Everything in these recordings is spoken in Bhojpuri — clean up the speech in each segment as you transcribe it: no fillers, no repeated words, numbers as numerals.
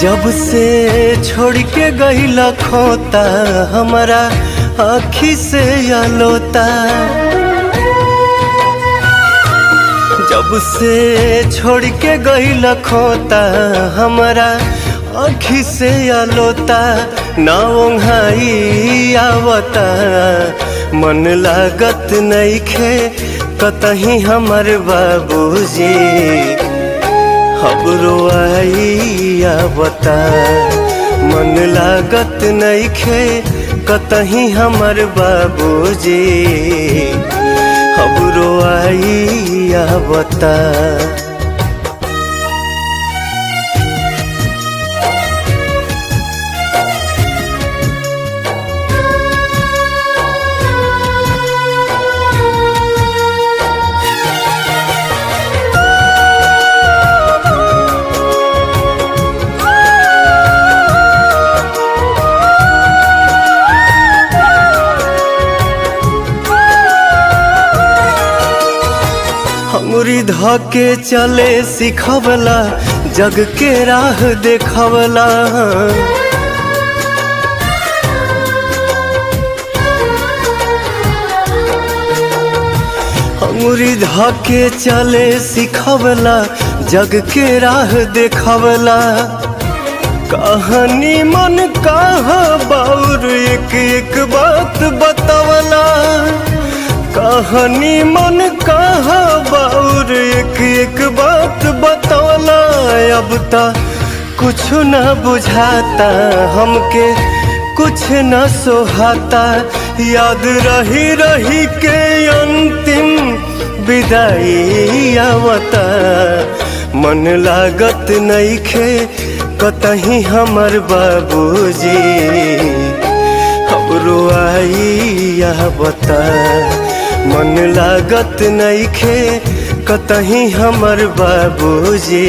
जब से छोड़ के गइला खोता हमारा आँखी से आलोता। जब से छोड़ के गइला खोता हमारा आँखी से आलोता। ना ओंघाई आवता मन लागत नइखे कतही हमर बाबूजी। खबरो आई आवता मन लागत नइखे कतही हमर बाबूजी। खबरो आई आवता। अंगुरी धके चले सिखवला जग के राह देखवला। अंगुरी धके चले सिखवला जग के राह देखवला। कहानी मन कहा बाउर एक एक बात बतवला। कहानी मन कहा बाउर एक एक बात बतौला। अब ता कुछ न बुझाता हमके कुछ न सोहाता। याद रही रही के अंतिम विदाई आवता। मन लागत नइखे कतही हमर बाबूजी। खबरो आई आवता मन लागत नइखे कतही हमर बाबूजी।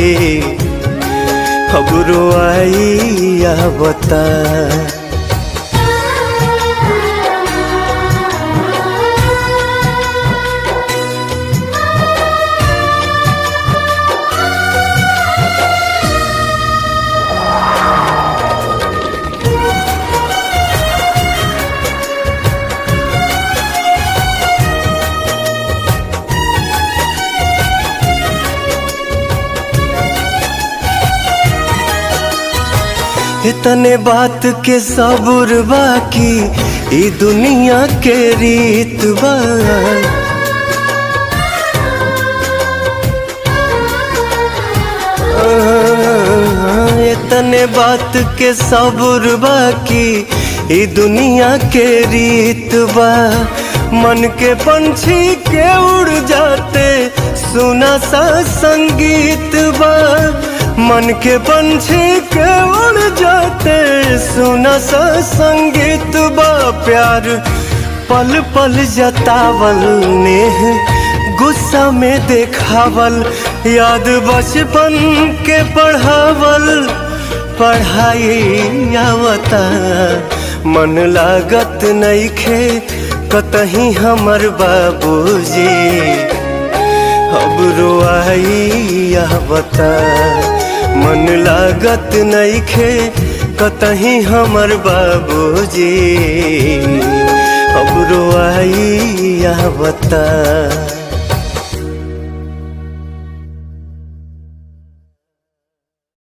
खबरो आई आवता। इतने बात के सबूर बाकी ई दुनिया के रीत बा। इतने बात के सबूर बाकी ई दुनिया के रीत बा। मन के पंछी के उड़ जाते सुना सा संगीत बा। मन के पंछी के उड़ जाते सुना सा संगीत बा। प्यार पल पल जतावल नेह गुस्सा में देखावल। याद बचपन के पढ़ावल पढ़ाई आवता। मन लागत नइखे कतही हमर बाबूजी। खबरो आई आवता मन लागत नइखे कतही हमर बाबूजी। खबरो आई आवता।